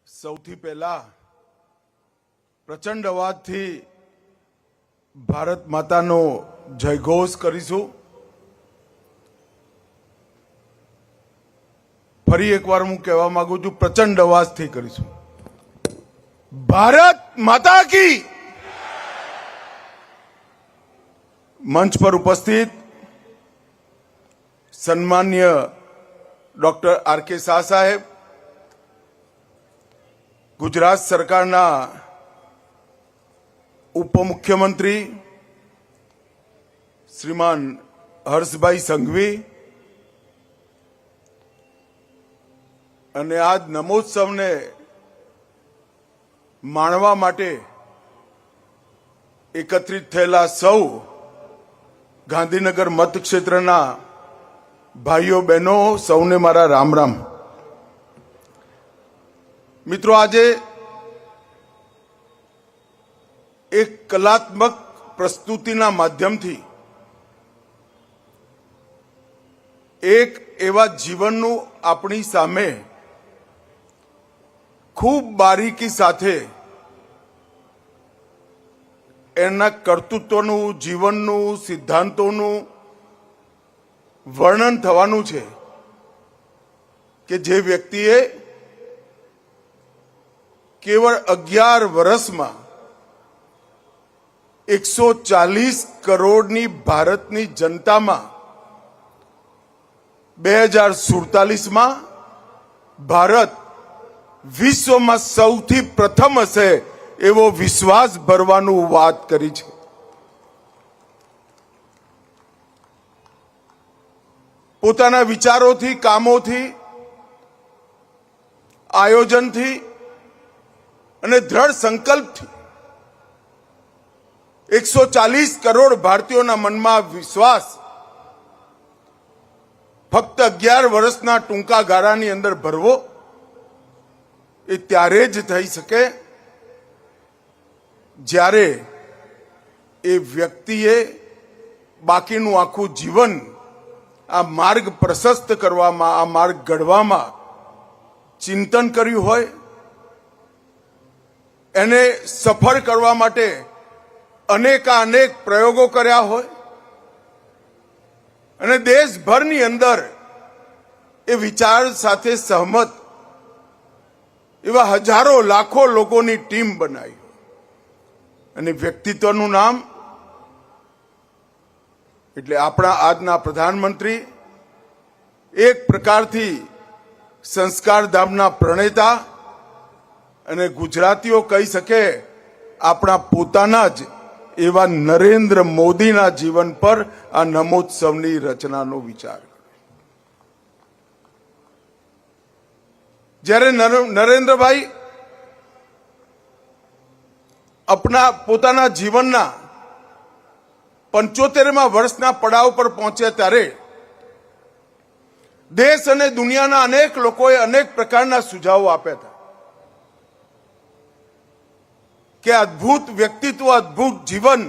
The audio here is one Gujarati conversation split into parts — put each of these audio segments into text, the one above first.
સૌથી પહેલા પ્રચંડ અવાજથી ભારત માતાનો જયઘોષ કરીશું। ફરી એકવાર હું કહેવા માંગુ છું, પ્રચંડ અવાજથી કરીશું। ભારત માતા કી। મંચ પર ઉપસ્થિત સન્માન્ય ડોક્ટર આર.કે. શાહ સાહેબ, ગુજરાત સરકારના ઉપમુખ્યમંત્રી શ્રીમાન હર્ષભાઈ સંઘવી અને આજ નમોત્સવને માણવા માટે એકત્રિત થયેલા સૌ ગાંધીનગર મતક્ષેત્રના ભાઈઓ બહેનો, સૌને મારા રામ રામ। મિત્રો, આજે એક કલાત્મક પ્રસ્તુતિના માધ્યમથી એક એવા જીવનનું આપણી સામે ખૂબ બારીકી સાથે એના કર્તૃત્વનું, જીવનનું, સિદ્ધાંતોનું વર્ણન થવાનું છે કે જે વ્યક્તિએ કેવળ 11 વર્ષમાં 140 કરોડની ભારતની જનતામાં 2047માં ભારત વિશ્વમાં સૌથી પ્રથમ હશે એવો વિશ્વાસ ભરવાનું વાત કરી છે। પોતાના વિચારોથી, કામોથી, આયોજનથી અને દ્રઢ સંકલ્પથી 140 કરોડ ભારતીયોના મનમાં વિશ્વાસ ફક્ત 11 વર્ષના ટૂંકા ગાળાની અંદર ભરવો એ ત્યારે જ થઈ શકે જ્યારે એ વ્યક્તિએ બાકીનું આખું જીવન આ માર્ગ પ્રશસ્ત કરવામાં, આ માર્ગ ઘડવામાં ચિંતન કર્યું હોય, એને સફળ કરવા માટે અનેક પ્રયોગો કર્યા હોય અને દેશભરની અંદર એ વિચાર સાથે સહમત એવા હજારો લાખો લોકોની ટીમ બનાવી અને વ્યક્તિત્વનું નામ એટલે આપણા આજના પ્રધાનમંત્રી, એક પ્રકારથી સંસ્કાર ધામના પ્રણેતા અને ગુજરાતીઓ કહી શકે આપણા પોતાના જ એવા નરેન્દ્ર મોદીના જીવન પર આ નમોત્સવની રચનાનો વિચાર। જ્યારે નરેન્દ્રભાઈ પોતાના જીવનના 75મા વર્ષના પડાવ પર પહોંચ્યા ત્યારે દેશ અને દુનિયાના અનેક લોકોએ અનેક પ્રકારના સુઝાવો આપ્યા હતા કે અદ્ભુત વ્યક્તિત્વ, અદ્ભુત જીવન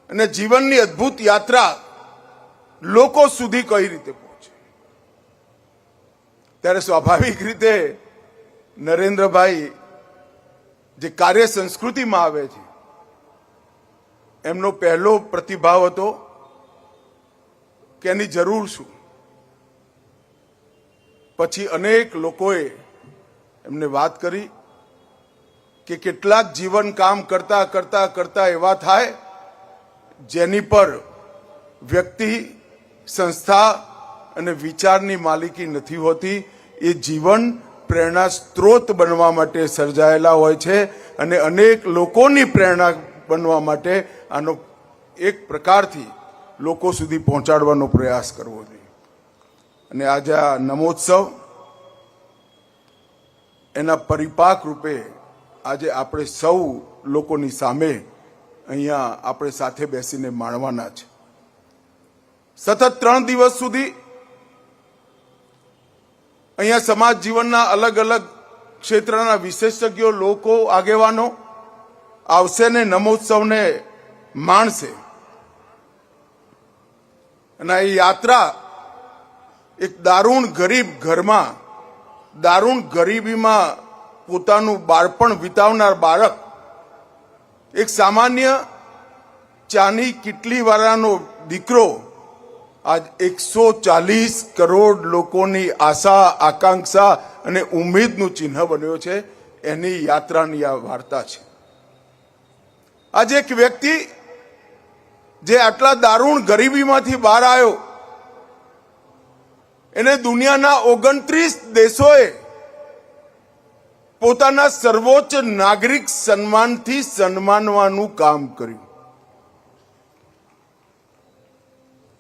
અને જીવનની અદ્ભુત યાત્રા લોકો સુધી કઈ રીતે પહોંચે। ત્યારે સ્વાભાવિક રીતે નરેન્દ્રભાઈ જે કાર્ય સંસ્કૃતિમાં આવે છે એમનો પહેલો પ્રતિભાવ હતો કે એની જરૂર શું। પછી અનેક લોકોએ એમને વાત કરી કે કેટલાક જીવન કામ કરતા કરતા કરતા એવા થાય જેની પર વ્યક્તિ, સંસ્થા અને વિચારની માલિકી નથી હોતી। એ જીવન પ્રેરણા સ્ત્રોત બનવા માટે સર્જાયેલા હોય છે અને અનેક લોકોની પ્રેરણા બનવા માટે આનો એક પ્રકારથી લોકો સુધી પહોંચાડવાનો પ્રયાસ કરવો જોઈએ। અને આજે આ નમોત્સવ એના પરિપાક રૂપે આજે આપણે સૌ લોકોની સામે અહીંયા આપણે સાથે બેસીને માણવાના છે। સતત 3 દિવસ સુધી અહીંયા સમાજ જીવનના અલગ અલગ ક્ષેત્રના વિશેષજ્ઞો, લોકો, આગેવાનો આવશે ને નમોત્સવને માણશે અને એ યાત્રા એક દારૂણ ગરીબ ઘરમાં દારૂણ ગરીબીમાં પોતાનું બાળપણ વિતાવનાર બાળક એક સામાન્ય ચાની કિટલી વાળાનો દીકરો આજ 140 કરોડ લોકોની આશા આકાંક્ષા અને ઉમ્મીદનું ચિહ્ન બન્યો છે. એની યાત્રાની આ વાર્તા છે. આજે એક વ્યક્તિ જે આટલા દારૂણ ગરીબીમાંથી બહાર આવ્યો, એને દુનિયાના 29 દેશોએ પોતાના સર્વોચ્ચ નાગરિક સન્માનથી સન્માનવાનું કામ કર્યું.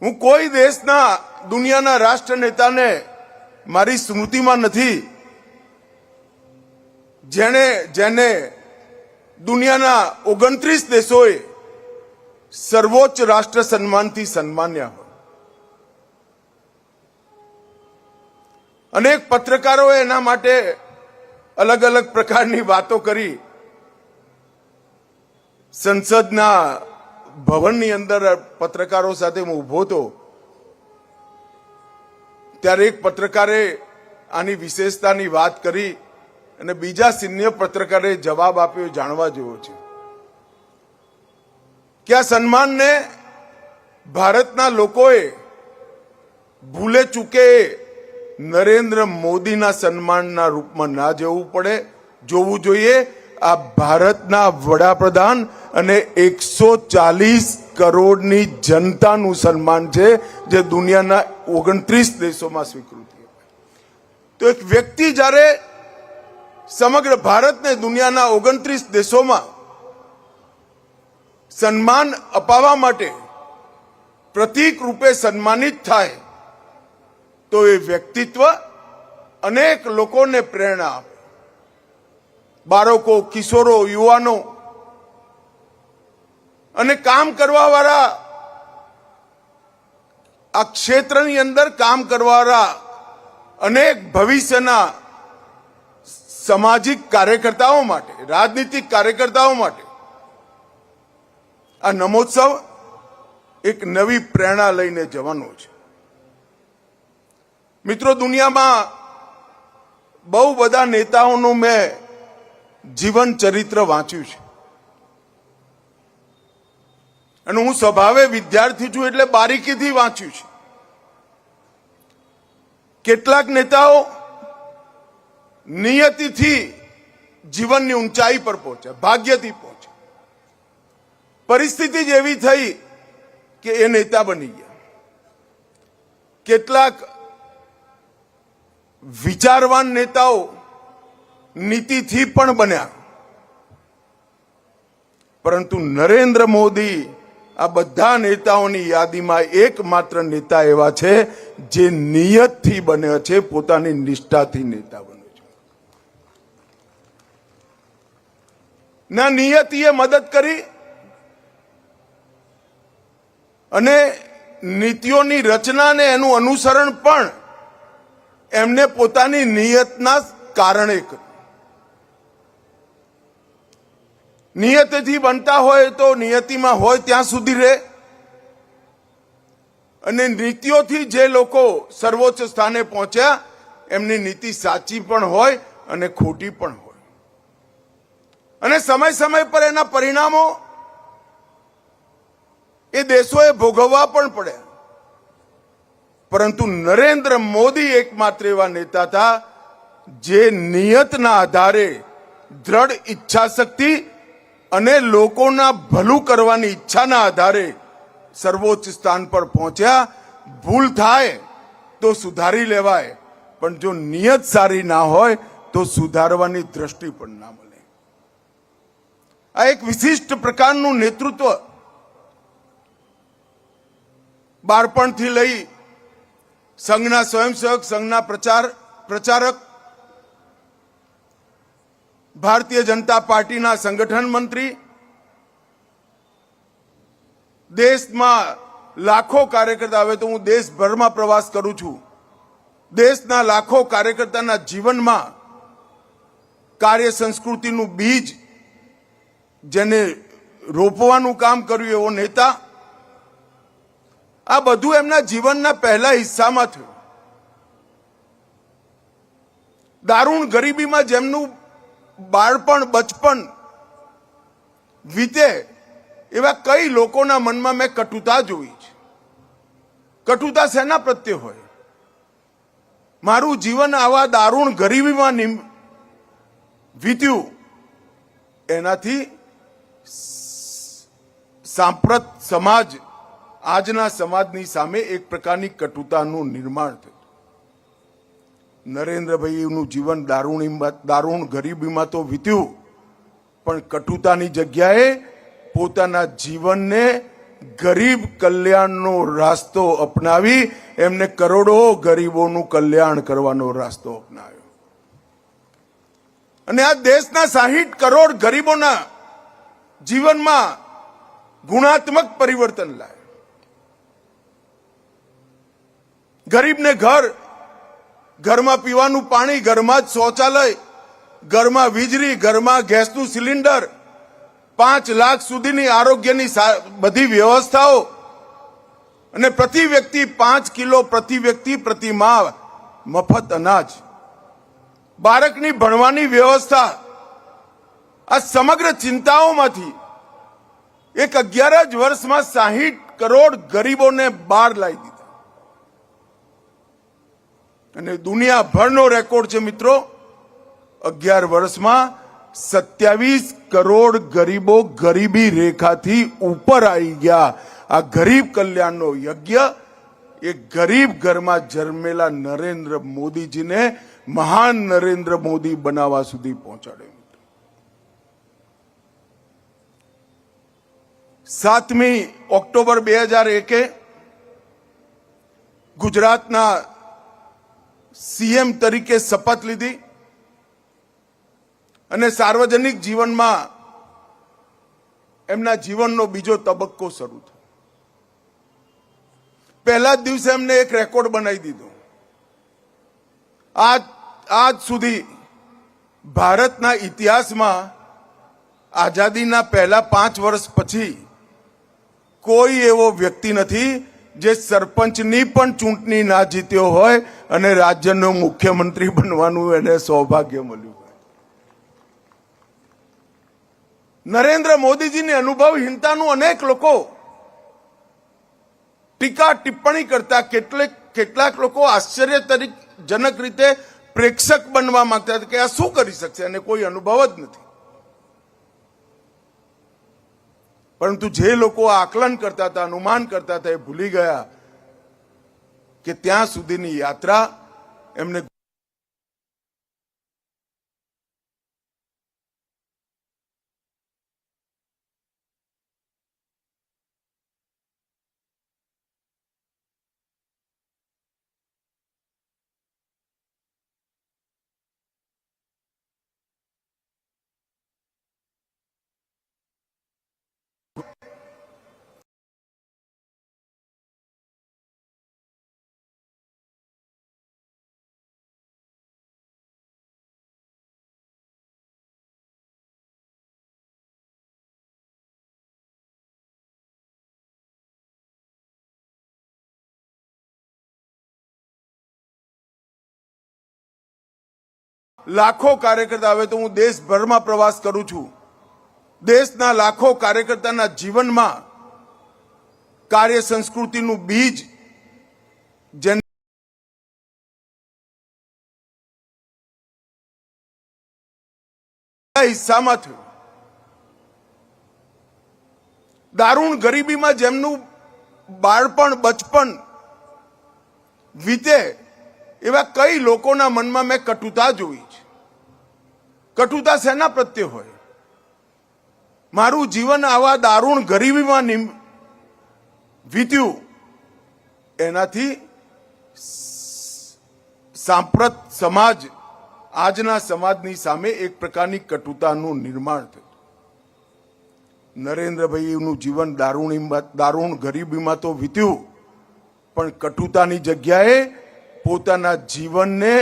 હું કોઈ દેશના દુનિયાના રાષ્ટ્ર નેતાને મારી સ્મૃતિમાં નથી જેને દુનિયાના 29 દેશોએ સર્વોચ્ચ રાષ્ટ્ર સન્માનથી સન્માન્યા હોય. અનેક પત્રકારોએ એના માટે અલગ અલગ પ્રકારની વાતો કરી. સંસદના ભવનની અંદર પત્રકારો સાથે હું ઉભો હતો ત્યારે એક પત્રકારે આની વિશેષતાની વાત કરી અને બીજા સિનિયર પત્રકારે જવાબ આપ્યો. જાણવા જેવો છે કે આ સન્માનને ભારતના લોકોએ ભૂલે ચૂકે નરેન્દ્ર મોદીના સન્માનના રૂપમાં ના જોવું જોઈએ. આ ભારતના વડાપ્રધાન અને 140 કરોડની જનતાનું સન્માન છે, જે દુનિયાના 29 દેશોમાં સ્વીકૃતિ. તો એક વ્યક્તિ જ્યારે સમગ્ર ભારતને દુનિયાના 29 દેશોમાં સન્માન અપાવવા માટે પ્રતીક રૂપે સન્માનિત થાય તો એ વ્યક્તિત્વ અનેક લોકોને પ્રેરણા આપે. બાળકો, કિશોરો, યુવાનો અને કામ કરવા વાળા, આ ક્ષેત્રની અંદર કામ કરવા વાળા અનેક ભવિષ્યના સામાજિક કાર્યકર્તાઓ માટે, રાજનીતિક કાર્યકર્તાઓ માટે આ નમોત્સવ એક નવી પ્રેરણા લઈને જવાનો છે. મિત્રો, દુનિયામાં બહુ બધા નેતાઓનું મેં જીવન ચરિત્ર વાંચ્યું છે અને હું સ્વભાવે વિદ્યાર્થી છું એટલે બારીકીથી વાંચ્યું છે. કેટલાક નેતાઓ નિયતિથી જીવનની ઊંચાઈ પર પહોંચ્યા, ભાગ્યથી પહોંચ્યા. પરિસ્થિતિ જ એવી થઈ કે એ નેતા બની ગયા. કેટલાક વિચારવાન નેતાઓ નીતિથી પણ બન્યા, પરંતુ નરેન્દ્ર મોદી આ બધા નેતાઓની યાદીમાં એકમાત્ર નેતા એવા છે જે નિયતથી બન્યા છે, પોતાની નિષ્ઠાથી નેતા બન્યો છે. ના નિયતિએ મદદ કરી અને નીતિઓની રચના ને એનું અનુસરણ પણ એમને પોતાની નિયતના કારણે કર્યું. નિયતિથી બનતા હોય તો નિયતિમાં હોય ત્યાં સુધી રહે, અને નીતિઓથી જે લોકો સર્વોચ્ચ સ્થાને પહોંચ્યા એમની નીતિ સાચી પણ હોય અને ખોટી પણ હોય, અને સમય સમય પર એના પરિણામો એ દેશોએ ભોગવવા પણ પડે. પરંતુ નરેન્દ્ર મોદી એકમાત્ર એવા નેતા હતા જે નિયતના આધારે, દ્રઢ ઈચ્છા શક્તિ અને લોકોના ભલું કરવાની ઈચ્છાના આધારે સર્વોચ્ચ સ્થાન પર પહોંચ્યા. ભૂલ થાય તો સુધારી લેવાય, પણ જો નિયત સારી ના હોય તો સુધારવાની દ્રષ્ટિ પણ ના મળે. આ એક વિશિષ્ટ પ્રકારનું નેતૃત્વ બાળપણથી લઈ સંઘના સ્વયંસેવક સંઘના પ્રચારક, ભારતીય જનતા પાર્ટીના સંગઠન મંત્રી, દેશમાં લાખો કાર્યકર્તા, હવે તો હું દેશભરમાં પ્રવાસ કરું છું, દેશના લાખો કાર્યકર્તાના જીવનમાં કાર્ય સંસ્કૃતિનું બીજ જેને રોપવાનું કામ કર્યું એવો નેતા. આ બધું એમના જીવનના પહેલા હિસ્સામાં થયું. દારૂણ ગરીબીમાં જેમનું બાળપણ બચપન વીતે એવા કઈ લોકોના મનમાં મેં કટુતા જોઈ છે. કટુતા શેના પ્રત્યે હોય? મારું જીવન આવા દારૂણ ગરીબીમાં વીત્યું એનાથી સાંપ્રત સમાજ, આજના સમાજની સામે એક પ્રકારની કટુતાનું નિર્માણ થયું. નરેન્દ્રભાઈનું જીવન દારૂણ ગરીબીમાં તો વીત્યું, પણ કટુતાની જગ્યાએ પોતાના જીવનને ગરીબ કલ્યાણનો રાસ્તો અપનાવી એમને કરોડો ગરીબોનું કલ્યાણ કરવાનો રાસ્તો અપનાવ્યો. અને આ દેશના 60 કરોડ ગરીબોના જીવનમાં ગુણાત્મક પરિવર્તન લાવ્યું. ગરીબને ઘરમાં પીવાનું પાણી, ઘરમાં જ શૌચાલય, ઘરમાં વીજળી, ઘરમાં ગેસનું સિલિન્ડર, 5 લાખ સુધીની આરોગ્યની બધી વ્યવસ્થાઓ અને પ્રતિ વ્યક્તિ 5 કિલો પ્રતિ વ્યક્તિ પ્રતિ માહ મફત અનાજ, બાળકની ભણવાની વ્યવસ્થા, આ સમગ્ર ચિંતાઓમાંથી એક 11 જ વર્ષમાં 60 કરોડ ગરીબોને બહાર લાવી દીધા. અને દુનિયાભરનો રેકોર્ડ છે મિત્રો, 11 વર્ષમાં 27 કરોડ ગરીબો ગરીબી રેખાથી ઉપર આવી ગયા. આ ગરીબ કલ્યાણનો યજ્ઞ એ ગરીબ ઘરમાં જન્મેલા નરેન્દ્ર મોદીજીને મહાન નરેન્દ્ર મોદી બનાવવા સુધી પહોંચાડ્યો. 7મી ઓક્ટોબર 2001 ગુજરાતના સીએમ તરીકે શપથ લીધી અને સાર્વજનિક જીવનમાં એમના જીવનનો બીજો તબક્કો શરૂ થયો. પહેલા જ દિવસે એમને એક રેકોર્ડ બનાવી દીધો. આજ સુધી ભારતના ઇતિહાસમાં આઝાદીના પહેલા 5 વર્ષ પછી કોઈ એવો વ્યક્તિ નથી જે સરપંચની પણ ચૂંટણી ના જીત્યો હોય અને રાજ્યનો મુખ્યમંત્રી બનવાનું એને સૌભાગ્ય મળ્યું હોય. નરેન્દ્ર મોદીજીની અનુભવહીનતાનું અનેક લોકો ટીકા ટિપ્પણી કરતા, કેટલાક લોકો આશ્ચર્યજનક રીતે પ્રેક્ષક બનવા માંગતા હતા કે આ શું કરી શકશે, અને કોઈ અનુભવ જ નથી. પરંતુ જે લોકો આકલન કરતા હતા, અનુમાન કરતા હતા, એ ભૂલી ગયા કે ત્યાં સુધીની યાત્રા એમને લાખો કાર્યકર્તા, હવે તો હું દેશભરમાં પ્રવાસ કરું છું, દેશના લાખો કાર્યકર્તાના જીવનમાં કાર્ય સંસ્કૃતિનું બીજ હિસ્સામાં થયું. દારૂણ ગરીબીમાં જેમનું બાળપણ બચપન વીતે એવા કઈ લોકોના મનમાં મેં કટુતા જોઈ છે. કટુતા શેના પ્રત્યે હોય? મારું જીવન આવા દારૂણ ગરીબીમાં વીત્યું એનાથી સાંપ્રત સમાજ, આજના સમાજની સામે એક પ્રકારની કટુતાનું નિર્માણ થયું. નરેન્દ્રભાઈનું જીવન દારૂણ ગરીબીમાં તો વીત્યું, પણ કટુતાની જગ્યાએ પોતાના જીવનને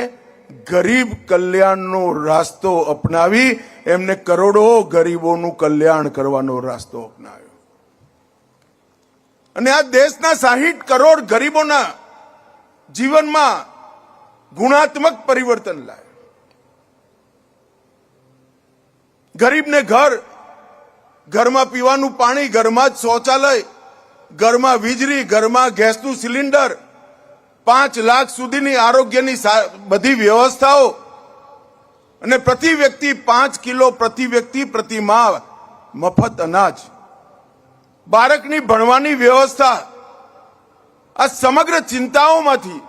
ગરીબ કલ્યાણનો રાસ્તો અપનાવી એમને કરોડો ગરીબોનું કલ્યાણ કરવાનો રાસ્તો અપનાવ્યો. અને આ દેશના 60 કરોડ ગરીબોના જીવનમાં ગુણાત્મક પરિવર્તન લાવ્યું. ગરીબને ઘરમાં પીવાનું પાણી, ઘરમાં જ શૌચાલય, ઘરમાં વીજળી, ઘરમાં ગેસનું સિલિન્ડર, 5 લાખ સુધીની આરોગ્યની બધી વ્યવસ્થાઓ અને પ્રતિ વ્યક્તિ 5 કિલો પ્રતિ વ્યક્તિ પ્રતિ માહ મફત અનાજ, બાળકની ભણવાની વ્યવસ્થા, આ સમગ્ર ચિંતાઓમાંથી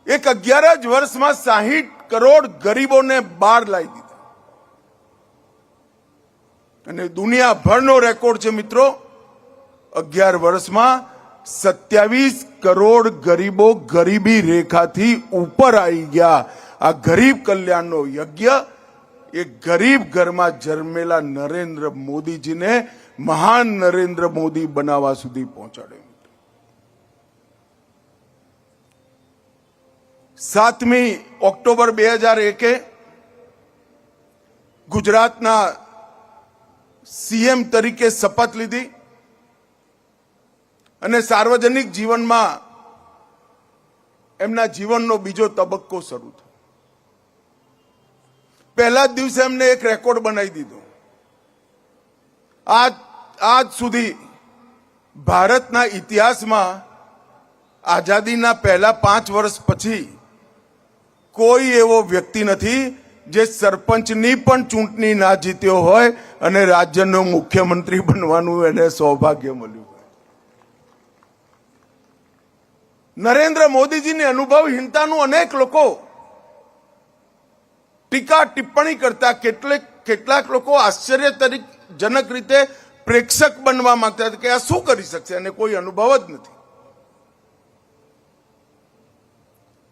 એક 11 જ વર્ષમાં 60 કરોડ ગરીબોને બહાર લાવી દીધા. અને દુનિયાભરનો રેકોર્ડ છે મિત્રો, 11 વર્ષમાં 27 કરોડ ગરીબો ગરીબી રેખાથી ઉપર આવી ગયા. આ ગરીબ કલ્યાણનો યજ્ઞ એ ગરીબ ઘરમાં જન્મેલા નરેન્દ્ર મોદીજીને મહાન નરેન્દ્ર મોદી બનાવવા સુધી પહોંચાડે. 7મી ઓક્ટોબર 2001 ગુજરાતના સીએમ તરીકે શપથ લીધી અને સાર્વજનિક જીવનમાં એમના જીવનનો બીજો તબક્કો શરૂ થયો. પહેલા જ દિવસે એમને એક રેકોર્ડ બનાવી દીધો. આજ સુધી ભારતના ઇતિહાસમાં આઝાદીના પહેલા 5 વર્ષ પછી કોઈ એવો વ્યક્તિ નથી જે સરપંચની પણ ચૂંટણી ના જીત્યો હોય અને રાજ્યનો મુખ્યમંત્રી બનવાનું એને સૌભાગ્ય મળ્યું હોય. નરેન્દ્ર મોદીજીની અનુભવહીનતાનું અનેક લોકો ટીકા ટિપ્પણી કરતા, કેટલાક લોકો આશ્ચર્યજનક રીતે પ્રેક્ષક બનવા માંગતા હતા કે આ શું કરી શકશે, અને કોઈ અનુભવ જ નથી.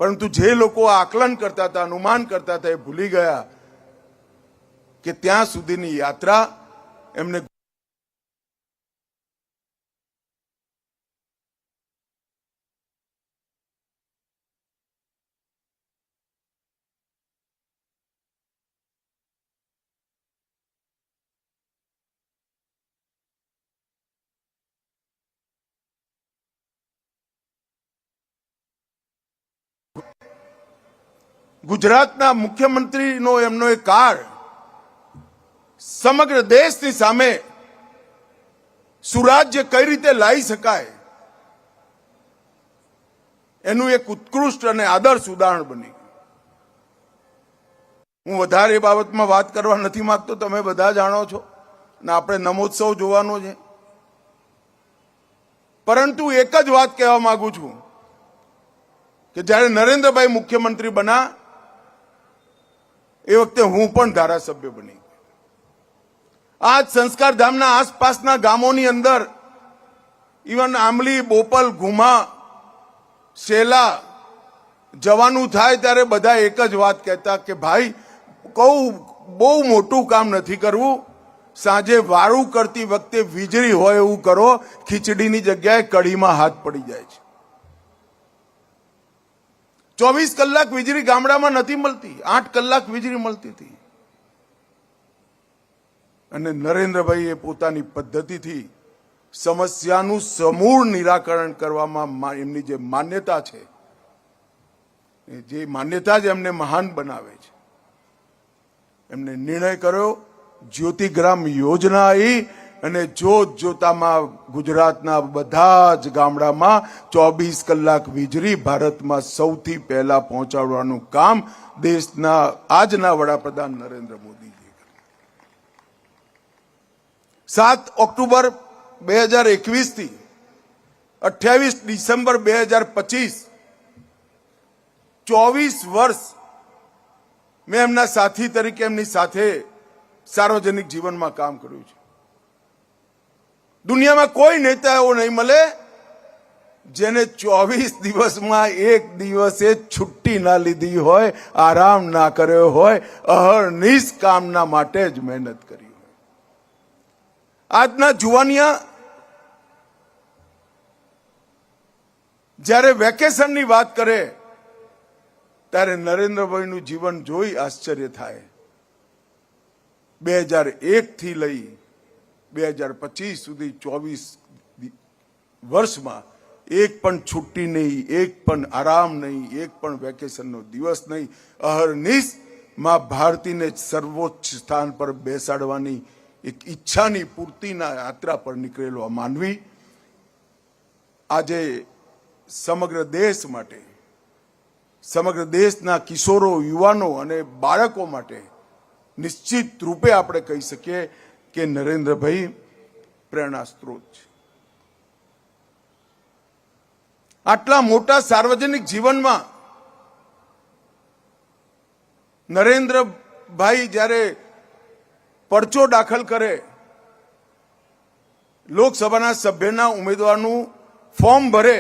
પરંતુ જે લોકો આકલન કરતા હતા, અનુમાન કરતા હતા, એ ભૂલી ગયા કે ત્યાં સુધીની યાત્રા એમને ગુજરાતના મુખ્યમંત્રીનો એમનો એક કાળ સમગ્ર દેશની સામે સુરાજ્ય કઈ રીતે લાવી શકાય એનું એક ઉત્કૃષ્ટ અને આદર્શ ઉદાહરણ બની. હું વધારે એ બાબતમાં વાત કરવા નથી માંગતો, તમે બધા જાણો છો ને આપણે નમોત્સવ જોવાનો છે. પરંતુ એક જ વાત કહેવા માંગુ છું કે જ્યારે નરેન્દ્રભાઈ મુખ્યમંત્રી બના એ વખતે હું પણ ધારાસભ્ય બની. આજ સંસ્કાર ધામના આસપાસના ગામોની અંદર ઇવન આંબલી, બોપલ, ઘુમા, શેલા જવાનું થાય ત્યારે બધા એક જ વાત કહેતા કે ભાઈ કહું બહુ મોટું કામ નથી કરવું, સાંજે વાળું કરતી વખતે વીજળી હોય એવું કરો, ખીચડીની જગ્યાએ કઢીમાં હાથ પડી જાય છે. 24 કલાક વીજળી ગામડામાં નથી મળતી, 8 કલાક વીજળી મળતી હતી. અને નરેન્દ્રભાઈએ પોતાની પદ્ધતિથી સમસ્યાનું સમૂળ નિરાકરણ કરવામાં એમની જે માન્યતા છે, જે માન્યતા જ એમને મહાન બનાવે છે, એમને નિર્ણય કર્યો, જ્યોતિગ્રામ યોજના આવી અને જોતામાં ગુજરાતના બધા જ ગામડામાં 24 કલાક વીજળી ભારતમાં સૌથી પહેલા પહોંચાડવાનું કામ દેશના આજના વડાપ્રધાન નરેન્દ્ર મોદીજી. 7 ઓક્ટોબર 2021 થી 28 ડિસેમ્બર 2025 24 વર્ષ મેં એમના સાથી તરીકે એમની સાથે સાર્વજનિક જીવનમાં કામ કર્યું છે. દુનિયામાં કોઈ નેતા એવો નહીં મળે જેને 24 દિવસમાં એક દિવસે છુટ્ટી ના લીધી હોય, આરામ ના કર્યો હોય, અહર્નિશ કામના માટે જ મહેનત કરી હોય. આજના જુવાનિયા જ્યારે વેકેશનની વાત કરે ત્યારે નરેન્દ્રભાઈનું જીવન જોઈ આશ્ચર્ય થાય. 2001 થી લઈ 2025 સુધી 24 વર્ષમાં એક પણ છુટ્ટી નહીં, એક પણ આરામ નહીં, એક પણ વેકેશનનો દિવસ નહીં, અહર્નિશ માં ભારતીને સર્વોચ્ચ સ્થાન પર બેસાડવાની એક ઈચ્છાની પૂર્તિના યાત્રા પર નીકળેલો આ માનવી આજે સમગ્ર દેશ માટે, સમગ્ર દેશના કિશોરો, યુવાનો અને બાળકો માટે નિશ્ચિત રૂપે આપણે કહી શકીએ કે નરેન્દ્રભાઈ પ્રેરણા સ્ત્રોત છે. આટલા મોટા સાર્વજનિક જીવનમાં નરેન્દ્રભાઈ જ્યારે પરચો દાખલ કરે, લોકસભાના સભ્યના ઉમેદવારનું ફોર્મ ભરે,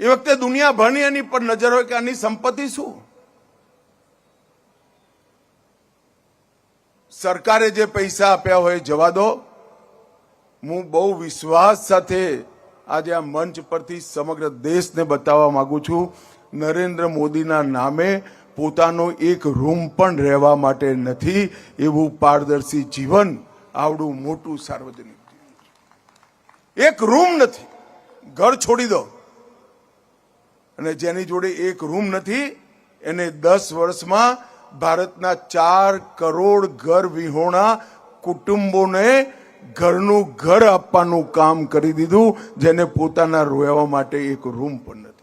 એ વખતે દુનિયાભરની એની પર નજર હોય કે આની સંપત્તિ શું. સરકારે જે પૈસા આપ્યા હોય જવા દો. હું બહુ વિશ્વાસ સાથે આજે આ મંચ પરથી સમગ્ર દેશને બતાવવા માંગુ છું, નરેન્દ્ર મોદીના નામે પોતાનો એક રૂમ પણ રહેવા માટે નથી, એવું પારદર્શી જીવન આવડું મોટું સાર્વજનિક જીવન. એક રૂમ નથી, ઘર છોડી દો, અને જેની જોડે એક રૂમ નથી એને 10 વર્ષમાં ભારતના 4 કરોડ ઘર વિહોણા કુટુંબોને ઘરનું ઘર આપવાનું કામ કરી દીધું, જેને પોતાના રહેવા માટે એક રૂમ પણ નથી.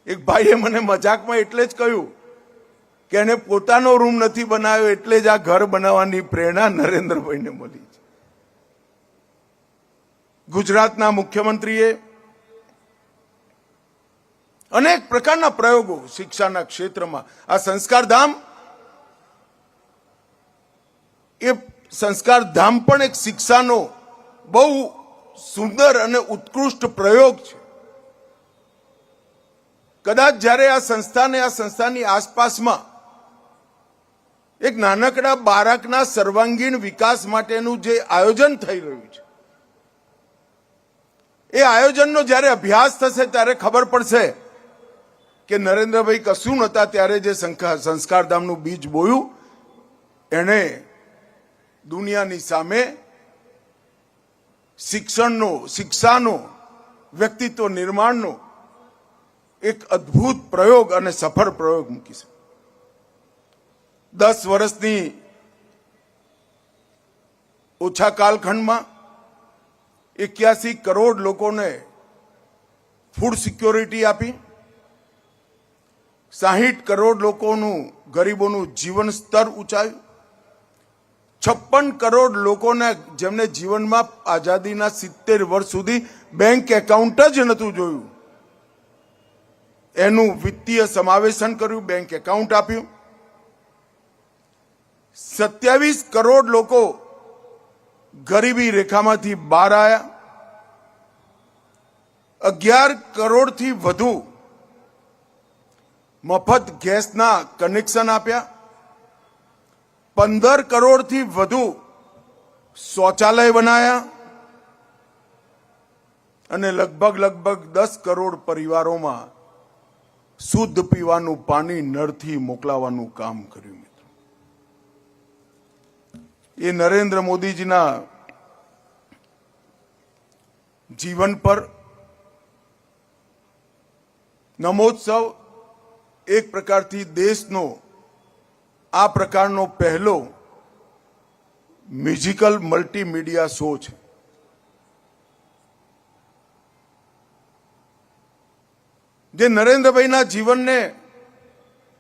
એક ભાઈએ મને મજાકમાં એટલે જ કહ્યું કે એને પોતાનો રૂમ નથી બનાવ્યો એટલે જ આ ઘર બનાવવાની પ્રેરણા નરેન્દ્રભાઈને મળી છે. ગુજરાતના મુખ્યમંત્રીએ અનેક પ્રકારના પ્રયોગો શિક્ષાના ક્ષેત્રમાં, આ સંસ્કારધામ, એ સંસ્કારધામ પણ એક શિક્ષાનો બહુ સુંદર અને ઉત્કૃષ્ટ પ્રયોગ છે. કદાચ જ્યારે આ સંસ્થાને, આ સંસ્થાની આસપાસમાં એક નાનકડા બાળકના સર્વાંગીણ વિકાસ માટેનું જે આયોજન થઈ રહ્યું છે, એ આયોજનનો જ્યારે અભ્યાસ થશે ત્યારે ખબર પડશે કે નરેન્દ્રભાઈ કશું નહોતા ત્યારે જે સંસ્કારધામનું બીજ બોયું, એણે દુનિયાની સામે શિક્ષણનો, શિક્ષાનો, વ્યક્તિત્વ નિર્માણનો એક અદ્ભુત પ્રયોગ અને સફળ પ્રયોગ મૂકી છે. 10 વર્ષની ઓછા કાલખંડમાં 81 કરોડ લોકોને ફૂડ સિક્યોરિટી આપી, 60 કરોડ લોકોનું, ગરીબોનું જીવન સ્તર ઊંચાયું, 56 કરોડ લોકોને જેમને જીવનમાં આઝાદીના 70 વર્ષ સુધી બેંક એકાઉન્ટ જ નહોતું જોયું, એનું વિત્તીય સમાવેશન કર્યું, બેંક એકાઉન્ટ આપ્યું. 27 કરોડ લોકો ગરીબી રેખામાંથી બહાર આવ્યા. 11 કરોડથી વધુ મફત ગેસના કનેક્શન આપ્યા. 15 કરોડથી વધુ શૌચાલય બનાયા અને લગભગ 10 કરોડ પરિવારોમાં શુદ્ધ પીવાનું પાણી નળથી મોકલાવાનું કામ કર્યું. મિત્રો, એ નરેન્દ્ર મોદીજીના જીવન પર નમોત્સવ એક પ્રકારથી દેશનો આ પ્રકારનો પહેલો મ્યુઝિકલ મલ્ટીમીડિયા શો છે. જે નરેન્દ્રભાઈના જીવનને,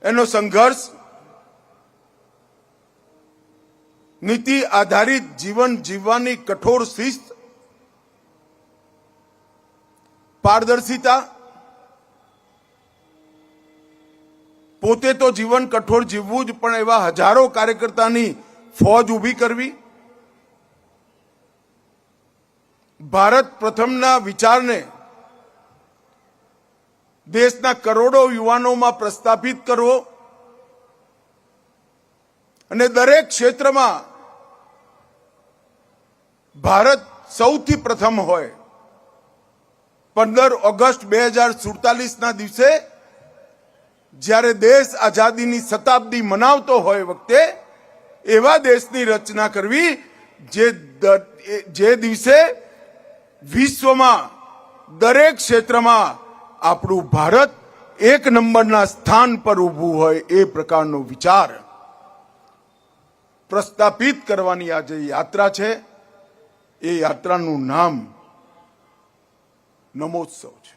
એનો સંઘર્ષ, નીતિ આધારિત જીવન જીવવાની કઠોર શિસ્ત, પારદર્શિતા, પોતે તો જીવન કઠોર જીવવું જ, પણ એવા હજારો કાર્યકર્તાની ફોજ ઊભી કરવી, ભારત પ્રથમના વિચારને દેશના કરોડો યુવાનોમાં પ્રસ્થાપિત કરવો અને દરેક ક્ષેત્રમાં ભારત સૌથી પ્રથમ હોય. 15 ઓગસ્ટ 2047ના દિવસે જ્યારે દેશ આઝાદીની શતાબ્દી મનાવતો હોય વખતે એવા દેશની રચના કરવી જે દિવસે વિશ્વમાં દરેક ક્ષેત્રમાં આપણું ભારત એક નંબરના સ્થાન પર ઊભું હોય એ પ્રકારનો વિચાર પ્રસ્થાપિત કરવાની આ જે યાત્રા છે એ યાત્રાનું નામ નમોત્સવ છે.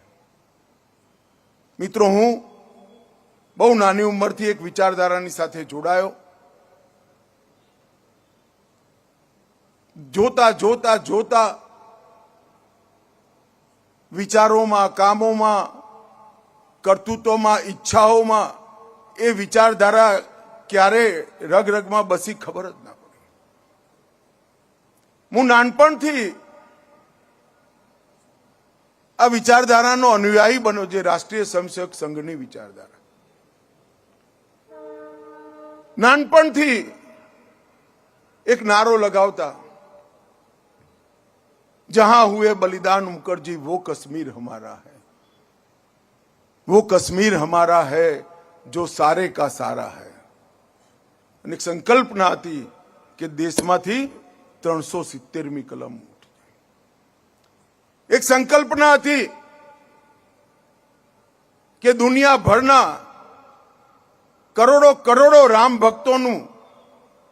મિત્રો, હું બહુ નાની ઉંમરથી એક વિચારધારાની સાથે જોડાયો. જોતા જોતા જોતા વિચારોમાં, કામોમાં, કર્તૃત્વમાં, ઈચ્છાઓમાં એ વિચારધારા ક્યારે રગરગમાં બસી ખબર જ ના પડી. હું નાનપણથી આ વિચારધારાનો અનુયાયી બન્યો, જે રાષ્ટ્રીય સ્વયંસેવક સંઘની વિચારધારા. નાનપણથી એક નારો લગાવતા, जहां हुए बलिदान मुखर्जी वो कश्मीर हमारा है, वो कश्मीर हमारा है जो सारे का सारा है. અને એક સંકલ્પના હતી કે દેશમાંથી 370મી કલમ ઉઠી. એક સંકલ્પના હતી કે દુનિયાભરના કરોડો કરોડો રામ ભક્તોનું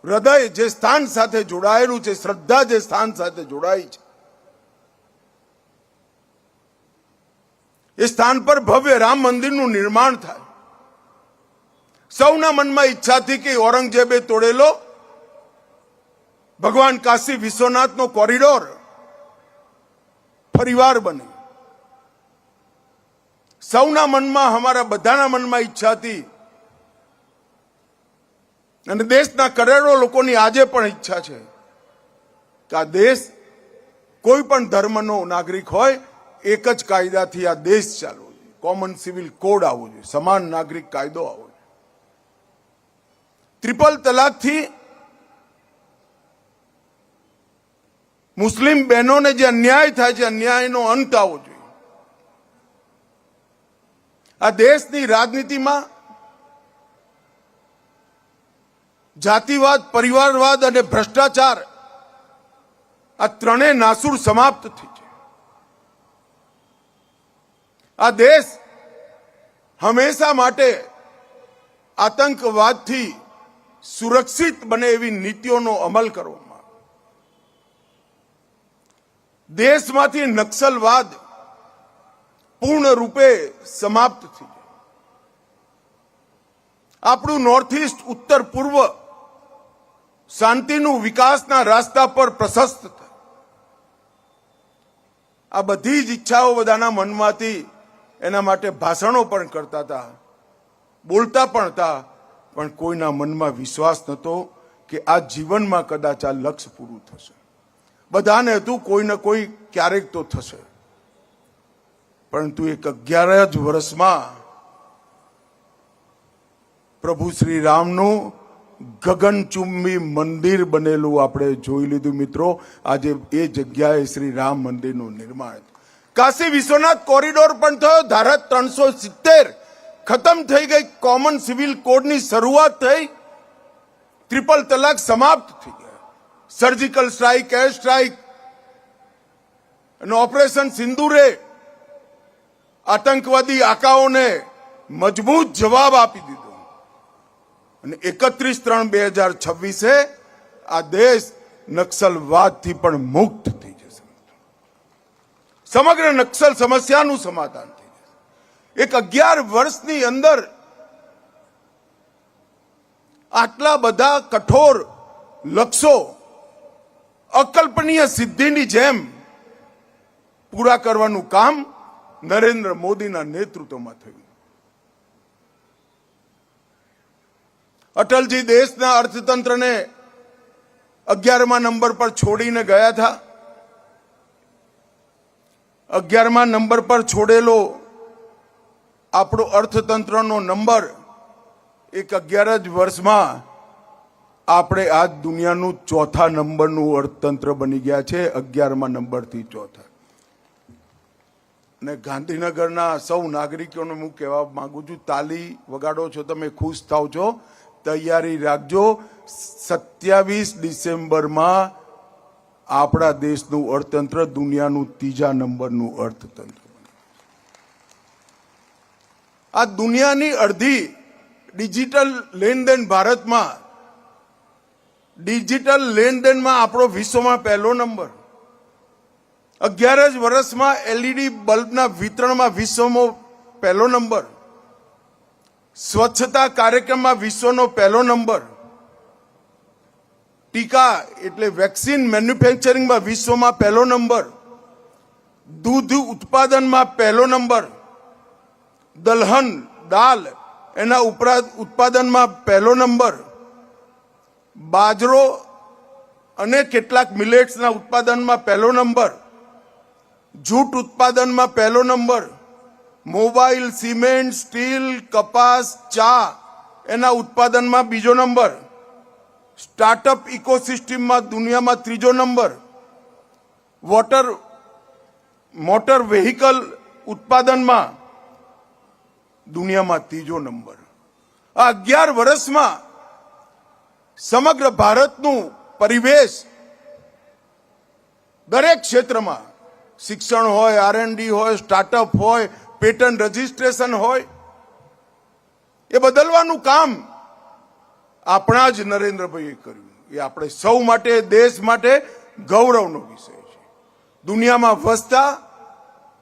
હૃદય જે સ્થાન સાથે જોડાયેલું છે, શ્રદ્ધા જે સ્થાન સાથે જોડાઈ છે, એ સ્થાન પર ભવ્ય રામ મંદિરનું નિર્માણ થાય. સૌના મનમાં ઈચ્છા હતી કે ઔરંગઝેબે તોડેલો ભગવાન કાશી વિશ્વનાથનો કોરિડોર ફરીવાર બને. સૌના મનમાં, અમારા બધાના મનમાં ઈચ્છા હતી, અને દેશના કરોડો લોકોની આજે પણ ઈચ્છા છે કે આ દેશ કોઈ પણ ધર્મનો નાગરિક હોય એક જ કાયદાથી આ દેશ ચાલવો જોઈએ. કોમન સિવિલ કોડ આવવો જોઈએ, સમાન નાગરિક કાયદો આવવો જોઈએ. ટ્રિપલ તલાકથી મુસ્લિમ બહેનોને જે અન્યાય થાય છે, અન્યાયનો અંત આવવો જોઈએ. આ દેશની રાજનીતિમાં જાતિવાદ, પરિવારવાદ અને ભ્રષ્ટાચાર, આ ત્રણેય નાસુર સમાપ્ત થઈ છે. આ દેશ હંમેશા માટે આતંકવાદથી સુરક્ષિત બને એવી નીતિઓનો અમલ કરવામાં, દેશમાંથી નક્સલવાદ પૂર્ણ રૂપે સમાપ્ત થઈ જાય. આપણું નોર્થ ઇસ્ટ, ઉત્તર પૂર્વ શાંતિનું વિકાસના રસ્તા પર પ્રશસ્ત થાય. આ બધી જ ઈચ્છાઓ બધાના મનમાંથી એના માટે ભાષણો પણ કરતા હતા, બોલતા પણ હતા, પણ કોઈના મનમાં વિશ્વાસ નહોતો કે આ જીવનમાં કદાચ આ લક્ષ્ય પૂરું થશે. બધાને હતું કોઈ ને કોઈ ક્યારેક તો થશે. પરંતુ એક 11 જ વર્ષમાં પ્રભુ શ્રી રામનું ગગનચુંબી મંદિર બનેલું આપણે જોઈ લીધું. મિત્રો, આજે એ જગ્યાએ શ્રી રામ મંદિરનું નિર્માણ. કાશી વિશ્વનાથ કોરિડોર પણ થયો. ધારા 370 ખતમ થઈ ગઈ. કોમન સિવિલ કોડની શરૂઆત થઈ. ટ્રિપલ તલાક સમાપ્ત થઈ ગયા. સર્જિકલ સ્ટ્રાઇક, એર સ્ટ્રાઇક અને ઓપરેશન સિંદૂરે આતંકવાદી આકાઓને મજબૂત જવાબ આપી દીધો. અને 31/3/2026 આ દેશ નક્સલવાદથી પણ મુક્ત થઈ જશે. સમગ્ર નક્સલ સમસ્યાનું સમાધાન થઈ જશે. એક 11 વર્ષની અંદર આટલા બધા કઠોર લક્ષ્યો અકલ્પનીય સિદ્ધિની જેમ પૂરા કરવાનું કામ નરેન્દ્ર મોદીના નેતૃત્વમાં થયું. અટલજી દેશના અર્થતંત્રને 11મા નંબર પર છોડીને ગયા હતા. 11મા નંબર પર છોડેલો આપણો અર્થતંત્રનો નંબર એક 11 જ વર્ષમાં આપણે આજ દુનિયાનું 4થા નંબરનું અર્થતંત્ર બની ગયા છે. 11મા નંબરથી 4થા. અને ગાંધીનગરના સૌ નાગરિકોને હું કહેવા માંગુ છું, તાલી વગાડો છો, તમે ખુશ થાવ છો, તૈયારી રાખજો. 27 ડિસેમ્બરમાં આપણા દેશનું અર્થતંત્ર દુનિયાનું 3જા નંબરનું અર્થતંત્ર. આ દુનિયાની અડધી ડિજિટલ લેનદેન ભારતમાં, ડિજિટલ લેનદેનમાં આપણો વિશ્વમાં પહેલો નંબર. 11 જ વર્ષમાં એલઈડી બલ્બના વિતરણમાં વિશ્વમાં પહેલો નંબર. સ્વચ્છતા કાર્યક્રમમાં વિશ્વનો પહેલો નંબર. ટીકા એટલે વેક્સિન મેન્યુફેક્ચરિંગમાં વિશ્વમાં પહેલો નંબર. દૂધ ઉત્પાદનમાં પહેલો નંબર. દલહન દાલ એના ઉપરાંત ઉત્પાદનમાં પહેલો નંબર. બાજરો અને કેટલાક મિલેટ્સના ઉત્પાદનમાં પહેલો નંબર. જૂટ ઉત્પાદનમાં પહેલો નંબર. મોબાઈલ, સિમેન્ટ, સ્ટીલ, કપાસ, ચા એના ઉત્પાદનમાં બીજો નંબર. સ્ટાર્ટઅપ ઇકોસિસ્ટમમાં દુનિયામાં ત્રીજો નંબર. મોટર વેહિકલ ઉત્પાદનમાં દુનિયામાં ત્રીજો નંબર. આ 11 વર્ષમાં સમગ્ર ભારતનું પરિવેશ દરેક ક્ષેત્રમાં, શિક્ષણ હોય, R&D હોય, સ્ટાર્ટઅપ હોય, પેટન્ટ રજીસ્ટ્રેશન હોય, એ બદલવાનું કામ આપણા જ નરેન્દ્રભાઈએ કર્યું. એ આપણે સૌ માટે, દેશ માટે ગૌરવનો વિષય છે. દુનિયામાં વસતા,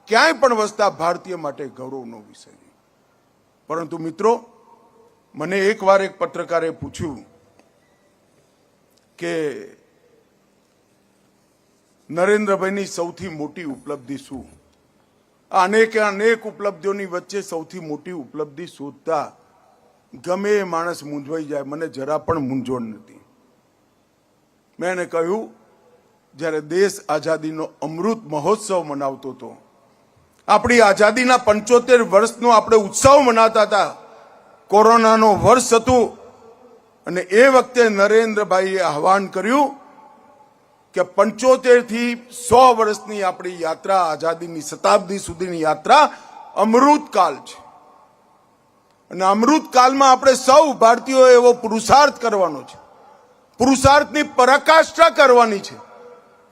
ક્યાંય પણ વસતા ભારતીય માટે ગૌરવનો વિષય છે. પરંતુ મિત્રો, મને એકવાર એક પત્રકારે પૂછ્યું કે નરેન્દ્રભાઈની સૌથી મોટી ઉપલબ્ધિ શું? અનેક ઉપલબ્ધિઓની વચ્ચે સૌથી મોટી ઉપલબ્ધિ શોધતા ગમે એ માણસ મૂંઝવાઈ જાય. મને જરા પણ મૂંઝવણ નથી. મેં એને કહ્યું, જ્યારે દેશ આઝાદીનો અમૃત મહોત્સવ મનાવતો હતો, આપણી આઝાદીના 75 વર્ષનો આપણે ઉત્સવ મનાતા હતા, કોરોનાનો વર્ષ હતું, અને એ વખતે નરેન્દ્રભાઈએ આહવાન કર્યું કે 75 થી 100 વર્ષની આપણી યાત્રા, આઝાદીની શતાબ્દી સુધીની યાત્રા અમૃતકાળ છે. અને અમૃતકાળમાં આપણે સૌ ભારતીયોએ એવો પુરુષાર્થ કરવાનો છે, પુરુષાર્થની પરાકાષ્ઠા કરવાની છે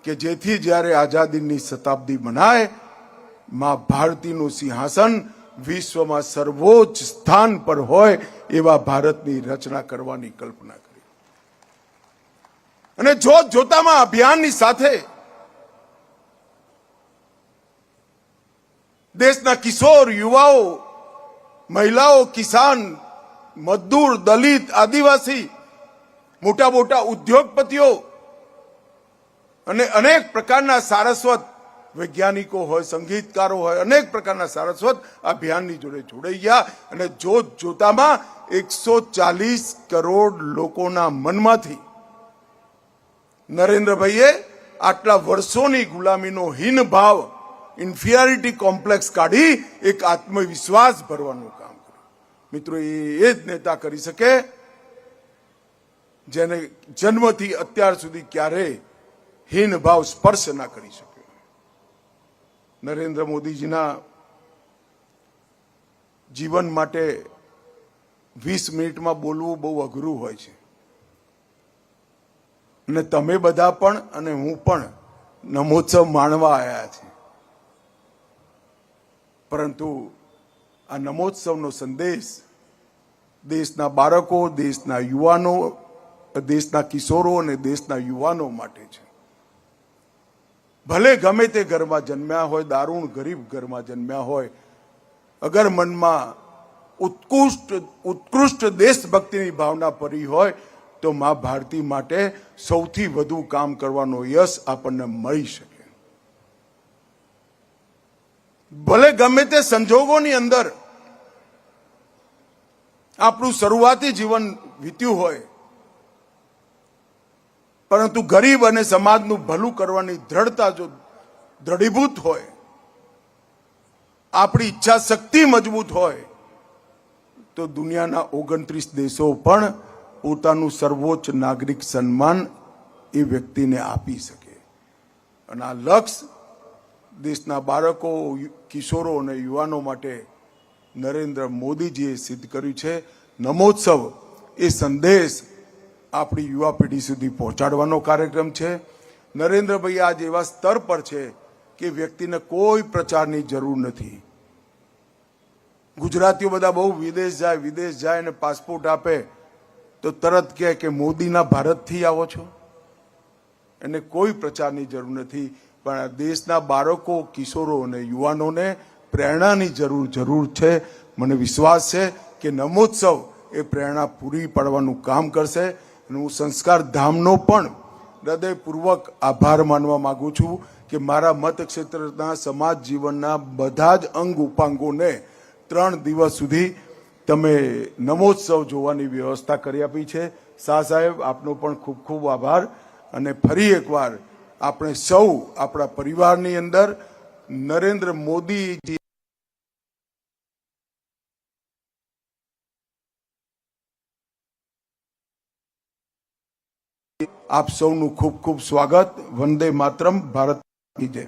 કે જેથી જ્યારે આઝાદીની શતાબ્દી મનાય, માં ભારતીનું સિંહાસન વિશ્વમાં સર્વોચ્ચ સ્થાન પર હોય એવા ભારતની રચના કરવાની કલ્પના કરી. અને જોતામાં અભિયાનની સાથે દેશના કિશોર, યુવાઓ, મહિલાઓ, કિસાન, મજદૂર, દલિત, આદિવાસી, મોટા ઉદ્યોગપતિઓ અને અનેક પ્રકારના સારસ્વત વૈજ્ઞાનિકો હોય, સંગીતકારો હોય, અનેક પ્રકારના સારસ્વત અભિયાનની જોડે જોડાઈ ગયા. અને જોતામાં 140 કરોડ લોકોના મનમાંથી નરેન્દ્રભાઈએ આટલા વર્ષોની ગુલામીનો હીન ભાવ, ઇન્ફિરિયોરિટી કોમ્પ્લેક્સ કાઢી એક આત્મવિશ્વાસ ભરવાનું કામ કર્યું. મિત્રો, એ જ નેતા કરી શકે જેને જન્મથી અત્યાર સુધી ક્યારેય હીન ભાવ સ્પર્શ ના કરી શકે. નરેન્દ્ર મોદીજીના જીવન માટે 20 મિનિટમાં બોલવું બહુ અઘરું હોય છે. અને તમે બધા પણ અને હું પણ નમોત્સવ માણવા આવ્યા છે. પરંતુ આ નમોત્સવનો સંદેશ દેશના બાળકો, દેશના યુવાનો, દેશના કિશોરો અને દેશના યુવાનો માટે છે. ભલે ગમે તે ઘરમાં જન્મ્યા હોય, દારૂણ ગરીબ ઘરમાં જન્મ્યા હોય, અગર મનમાં ઉત્કૃષ્ટ દેશભક્તિની ભાવના ભરી હોય તો મા ભારતી માટે સૌથી વધુ કામ કરવાનો યશ આપણને મળી શકે. ભલે ગમે તે સંજોગોની અંદર આપણું શરૂઆતી જીવન વીત્યું હોય, પરંતુ ગરીબ અને સમાજનું ભલું કરવાની દ્રઢતા જો દ્રઢીભૂત હોય, આપણી ઈચ્છા શક્તિ મજબૂત હોય, તો દુનિયાના 29 દેશો પણ પોતાનું સર્વોચ્ચ નાગરિક સન્માન એ વ્યક્તિને આપી શકે. અને આ લક્ષ્ય દેશના બાળકો, કિશોરો અને યુવાનો માટે નરેન્દ્ર મોદીજીએ સિદ્ધ કર્યું છે. નમોત્સવ એ સંદેશ આપણી યુવા પેઢી સુધી પહોંચાડવાનો કાર્યક્રમ છે. નરેન્દ્રભાઈ આજ એવા સ્તર પર છે કે વ્યક્તિને કોઈ પ્રચારની જરૂર નથી. ગુજરાતીઓ બધા બહુ વિદેશ જાય અને પાસપોર્ટ આપે તો તરત કહે કે મોદીના ભારતથી આવો છો. એને કોઈ પ્રચારની જરૂર નથી, પણ આ દેશના બાળકો, કિશોરો અને યુવાનોને પ્રેરણાની જરૂર છે. મને વિશ્વાસ છે કે નમોત્સવ એ પ્રેરણા પૂરી પાડવાનું કામ કરશે. અને હું સંસ્કાર ધામનો પણ હૃદયપૂર્વક આભાર માનવા માંગુ છું કે મારા મતક્ષેત્રના સમાજ જીવનના બધા જ અંગ ઉપાંગોને 3 દિવસ સુધી તમે નમોત્સવ જોવાની વ્યવસ્થા કરી આપી છે. શાહ સાહેબ, આપનો પણ ખૂબ ખૂબ આભાર. અને ફરી એકવાર આપણે સૌ આપણા પરિવારની અંદર નરેન્દ્ર મોદીજી આપ સૌનું ખૂબ ખૂબ સ્વાગત. વંદે માતરમ. ભારત કી જય.